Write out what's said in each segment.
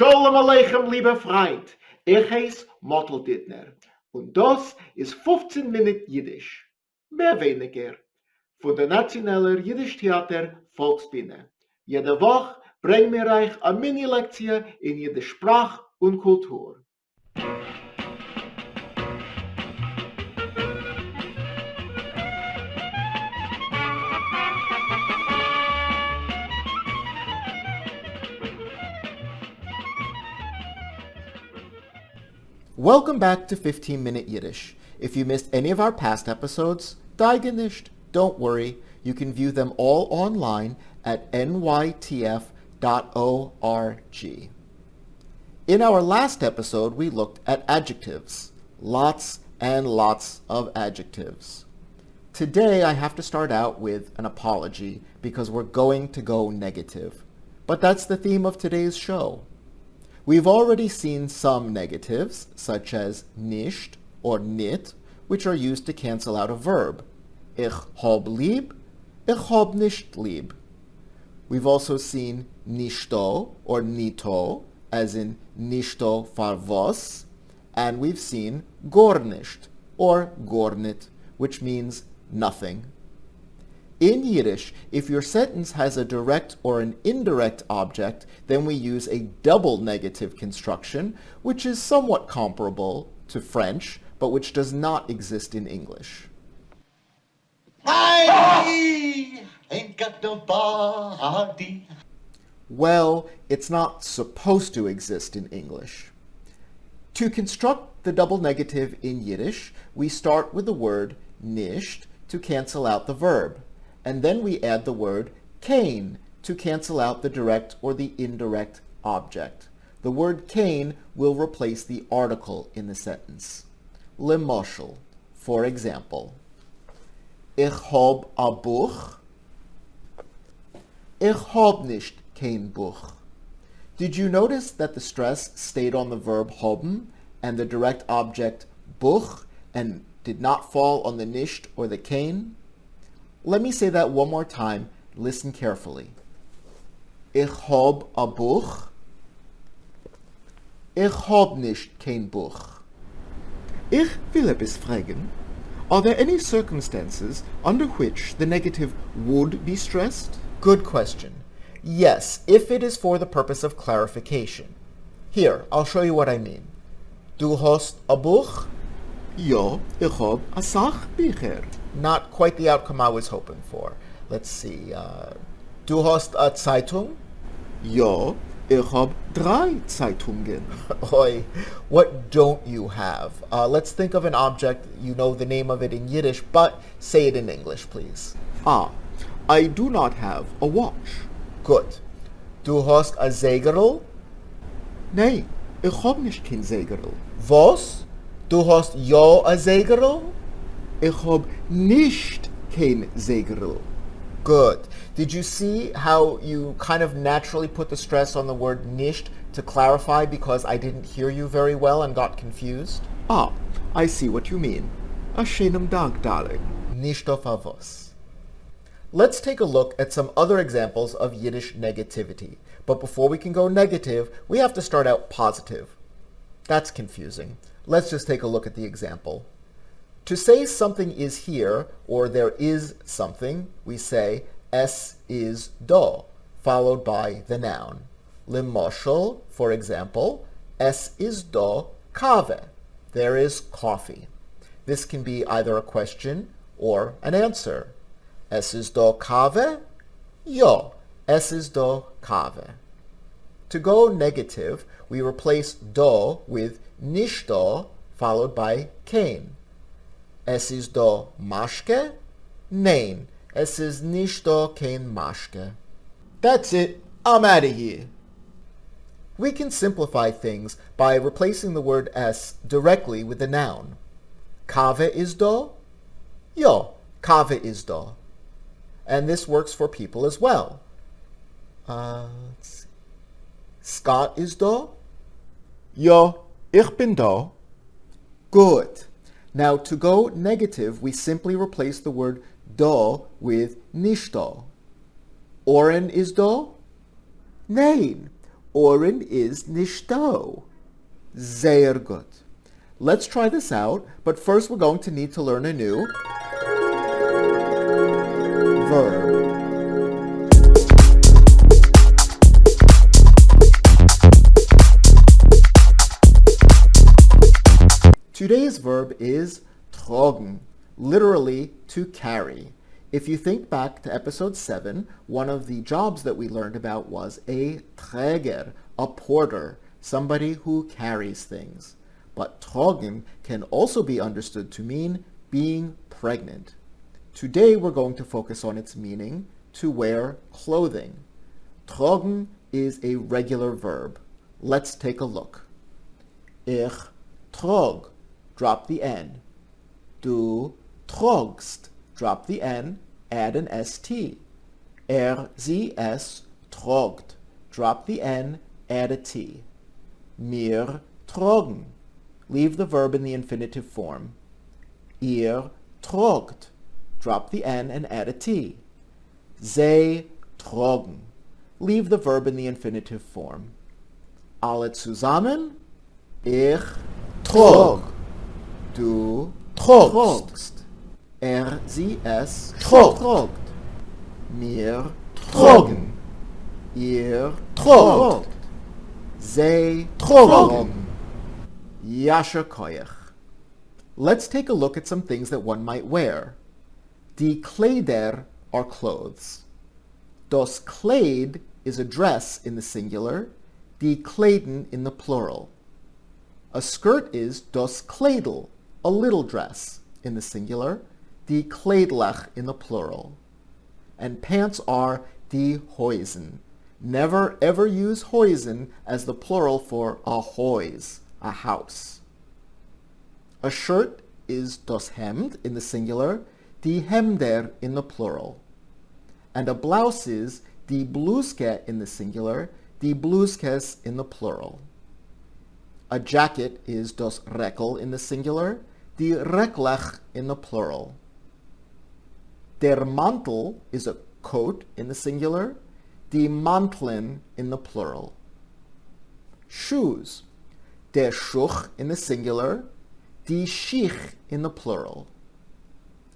Shalom Aleichem, liebe Freund. Ich heiß Mottel Dittner. Und das ist 15 Minuten Yiddish. Mehr weniger. Von der Nationaler Yiddish Theater Volksbühne. Jede Woche bringen wir euch eine Mini-Lektion in jede Sprache und Kultur. Welcome back to 15-Minute Yiddish. If you missed any of our past episodes, daigen nicht. Don't worry, you can view them all online at nytf.org. In our last episode, we looked at adjectives. Lots and lots of adjectives. Today, I have to start out with an apology because we're going to go negative. But that's the theme of today's show. We've already seen some negatives, such as nicht or nit, which are used to cancel out a verb. Ich hab lieb, ich hab nicht lieb. We've also seen nisto or nito, as in nisto far was, and we've seen gar nicht or gar nit, which means nothing. In Yiddish, if your sentence has a direct or an indirect object, then we use a double negative construction, which is somewhat comparable to French, but which does not exist in English. I ain't got nobody. Well, it's not supposed to exist in English. To construct the double negative in Yiddish, we start with the word nicht to cancel out the verb. And then we add the word kein to cancel out the direct or the indirect object. The word kein will replace the article in the sentence. Lemoshel, for example. Ich hab a Buch. Ich hab nicht kein Buch. Did you notice that the stress stayed on the verb haben and the direct object Buch and did not fall on the nicht or the kein? Let me say that one more time. Listen carefully. Ich hab a Buch. Ich hab nicht kein Buch. Ich will etwas fragen. Are there any circumstances under which the negative would be stressed? Good question. Yes, if it is for the purpose of clarification. Here, I'll show you what I mean. Du hast a Buch? Ja, ich hab a Sachbücher. Not quite the outcome I was hoping for. Let's see. Du hast a Zeitung? Ja, ich hab 3 Zeitungen. Oi, what don't you have? Let's think of an object. You know the name of it in Yiddish, but say it in English, please. I do not have a watch. Good. Du hast a Sägerl? Nein, ich hab nicht kein Sägerl. Was? Du hast ja a Sägerl? Ich hab nicht kein Sägerl. Good. Did you see how you kind of naturally put the stress on the word nicht to clarify because I didn't hear you very well and got confused? I see what you mean. A schönen Dank, darling. Nicht auf was. Let's take a look at some other examples of Yiddish negativity. But before we can go negative, we have to start out positive. That's confusing. Let's just take a look at the example. To say something is here, or there is something, we say es is do, followed by the noun. Lemoshel, for example, es is do kave. There is coffee. This can be either a question or an answer. Es is do kave? Jo, es is do kave. To go negative, we replace do with nicht do, followed by kein. Es ist do Maschke? Nein, es ist nicht do kein Maschke. That's it. I'm out of here. We can simplify things by replacing the word es directly with the noun. Kave is do? Jo, kave is do. And this works for people as well. Let's see. Scott is do? Jo, ich bin do. Good. Now, to go negative, we simply replace the word do with nicht do. Oren is do? Nein, Oren is nicht da. Sehr gut. Let's try this out, but first we're going to need to learn a new verb. Today's verb is tragen, literally to carry. If you think back to episode 7, one of the jobs that we learned about was a träger, a porter, somebody who carries things. But tragen can also be understood to mean being pregnant. Today we're going to focus on its meaning, to wear clothing. Tragen is a regular verb. Let's take a look. Ich trog, drop the N. Du trogst, drop the N, add an ST. Sie, es, trogt, drop the N, add a T. Wir trogen, leave the verb in the infinitive form. Ihr trogt, drop the N and add a T. Sie trogen, leave the verb in the infinitive form. Alle zusammen, ich trog. Du trogst. Sie, es trogt. Wir trogen. Ihr trogt. Sie trogen. Yasher koyach. Let's take a look at some things that one might wear. Die Kleider are clothes. Das Kleid is a dress in the singular, die Kleiden in the plural. A skirt is das Kleidel, a little dress in the singular, die Kleidlach in the plural. And pants are die Hosen. Never ever use Hosen as the plural for a Häus, a house. A shirt is das Hemd in the singular, die Hemder in the plural. And a blouse is die Bluske in the singular, die Bluskes in the plural. A jacket is das Reckel in the singular, die Recklech in the plural. Der Mantel is a coat in the singular, die Mantlen in the plural. Shoes, der Schuch in the singular, die Schich in the plural.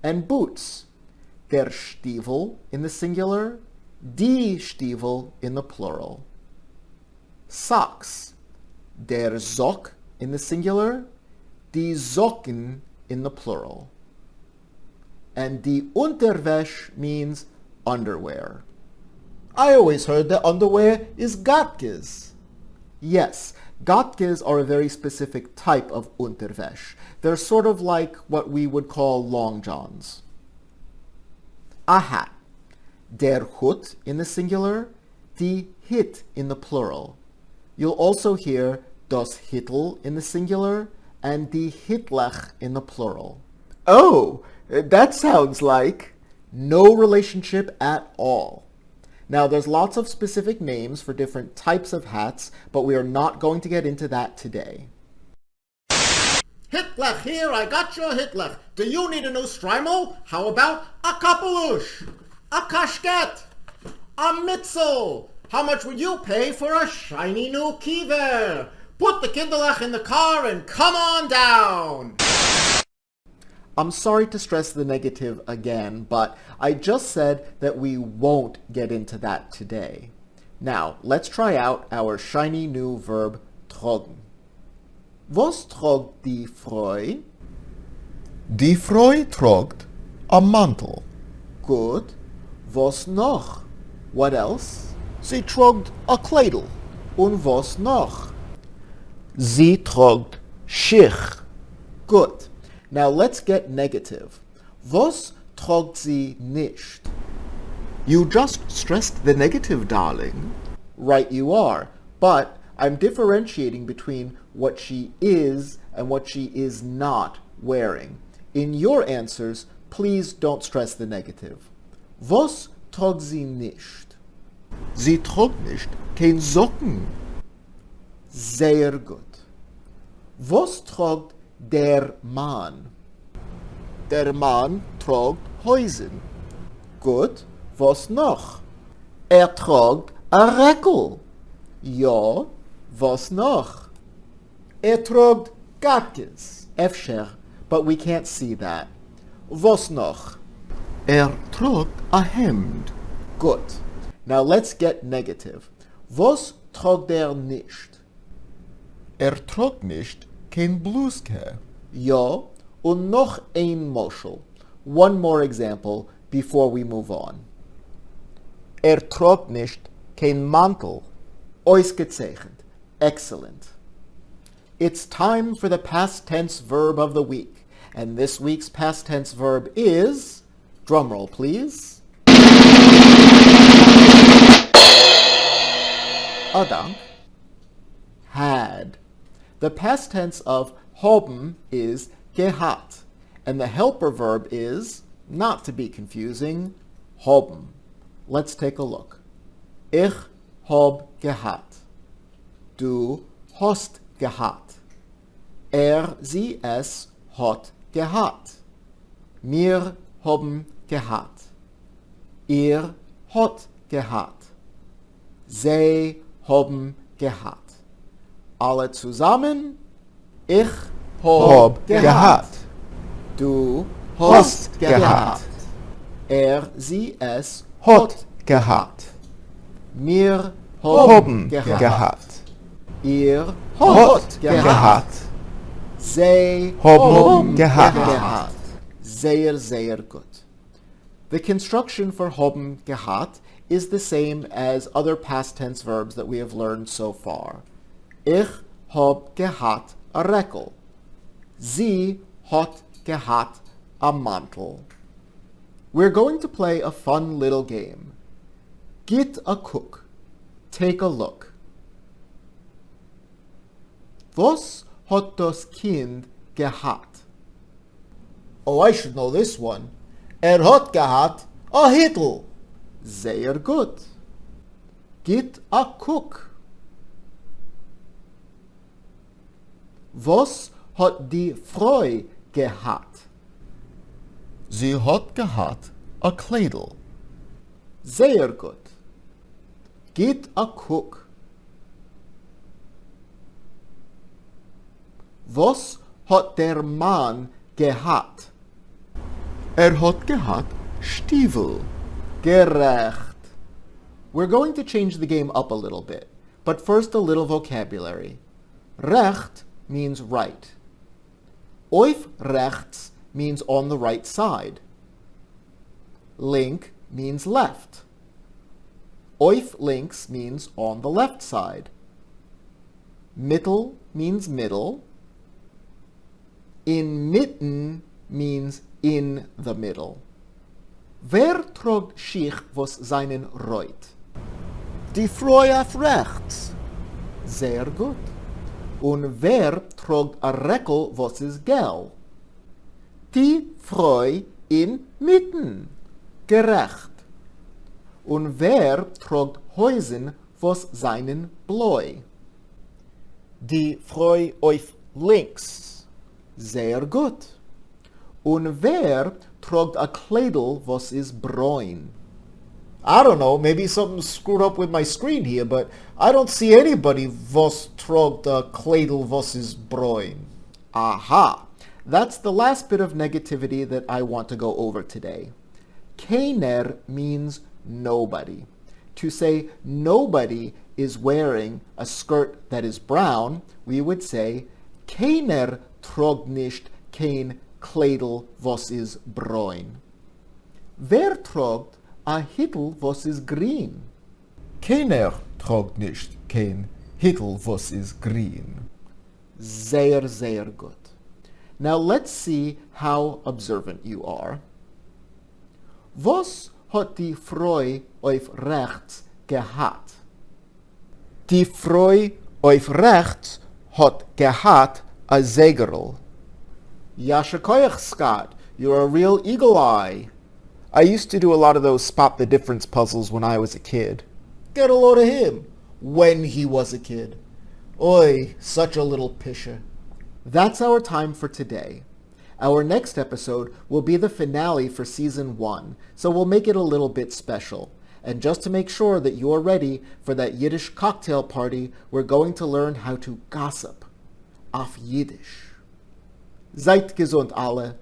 And boots, der Stiefel in the singular, die Stiefel in the plural. Socks, der Sock in the singular, die Socken in the plural. And die Unterwäsche means underwear. I always heard that underwear is Gatkes. Yes, Gatkes are a very specific type of Unterwäsche. They're sort of like what we would call long johns. A hat. Der Hut in the singular, die Hit in the plural. You'll also hear das Hittel in the singular and die Hitlech in the plural. Oh, that sounds like no relationship at all. Now, there's lots of specific names for different types of hats, but we are not going to get into that today. Hitlech, here, I got your Hitlech. Do you need a new Strymel? How about a kapelush? A kashket? A mitzel? How much would you pay for a shiny new kiver? Put the kinderlech in the car and come on down. I'm sorry to stress the negative again, but I just said that we won't get into that today. Now, let's try out our shiny new verb trogen. Was trogt die Frau? Die Frau trogt a Mantel. Good. Was noch? What else? Sie trogt a Kleidel. Und was noch? Sie trogt Schich. Good. Now let's get negative. Was trogt sie nicht? You just stressed the negative, darling. Right you are, but I'm differentiating between what she is and what she is not wearing. In your answers, please don't stress the negative. Was trogt sie nicht? Sie trogt nicht kein Socken. Sehr gut. Was trogt der Mann? Der Mann trogt Hosen. Gut. Was noch? Er trogt a Reckel. Ja, was noch? Trogt gatkes. Efsher, but we can't see that. Was noch? Trog a hemd. Good. Now let's get negative. Was trogt nicht? Trog nicht kein Bluske. Ja, und noch ein Moschel. One more example before we move on. Trog nicht kein Mantel. Ausgezeichnet. Excellent. It's time for the past tense verb of the week. And this week's past tense verb is, drumroll please, Adank, had. The past tense of haben is gehat, and the helper verb is, not to be confusing, haben. Let's take a look. Ich hab gehat. Du hast gehat. Sie, es hat gehat. Wir haben gehat. Ihr hat gehat. Sie haben gehat. Alle zusammen. Ich hab gehat. Du hast gehat. Sie, es Hat gehat. Wir Haben gehat. Ihr Hat gehat. Sie Haben gehat. Sehr, sehr gut. The construction for haben gehat is the same as other past tense verbs that we have learned so far. Ich hab gehat a Reckel. Sie hat gehat a Mantel. We're going to play a fun little game. Get a cook. Take a look. Was hat das Kind gehat? Oh, I should know this one. Hat gehat a Hittel. Sehr gut. Get a cook. Was hat die Frau gehat? Sie hat gehat a Kleidel. Sehr gut. Get a cook. Was hat der Mann gehat? Hat gehat Stiefel. Gerecht. We're going to change the game up a little bit, but first a little vocabulary. Recht means right. Auf rechts means on the right side. Link means left. Auf links means on the left side. Mittel means middle. Inmitten means in the middle. Wer trogt sich was seinen reut? Die Frau auf rechts. Sehr gut. Und wer trogt a Reckel was is gel? Die Frau in mitten. Gerecht. Und wer trogt Häusen was seinen bläu? Die Frau auf links. Sehr gut. Und wer trogt a Kleidel was is bräun? I don't know, maybe something screwed up with my screen here, but I don't see anybody was trogt a Kleidel was is bräun. Aha! That's the last bit of negativity that I want to go over today. Keiner means nobody. To say nobody is wearing a skirt that is brown, we would say keiner trogt nicht kein Kleidel was is bräun. Wer trogt a Hittel was is green? Keiner trogt nicht kein Hittel was is green. Sehr, sehr gut. Now let's see how observant you are. Was hat die Frau auf rechts gehat? Die Frau auf rechts hat gehat a Zegerl. Yasha koyach, Scott. You're a real eagle eye. I used to do a lot of those spot the difference puzzles when I was a kid. Get a load of him. When he was a kid. Oy, such a little pisher. That's our time for today. Our next episode will be the finale for Season 1, so we'll make it a little bit special. And just to make sure that you're ready for that Yiddish cocktail party, we're going to learn how to gossip auf Yiddish. Seid gesund alle.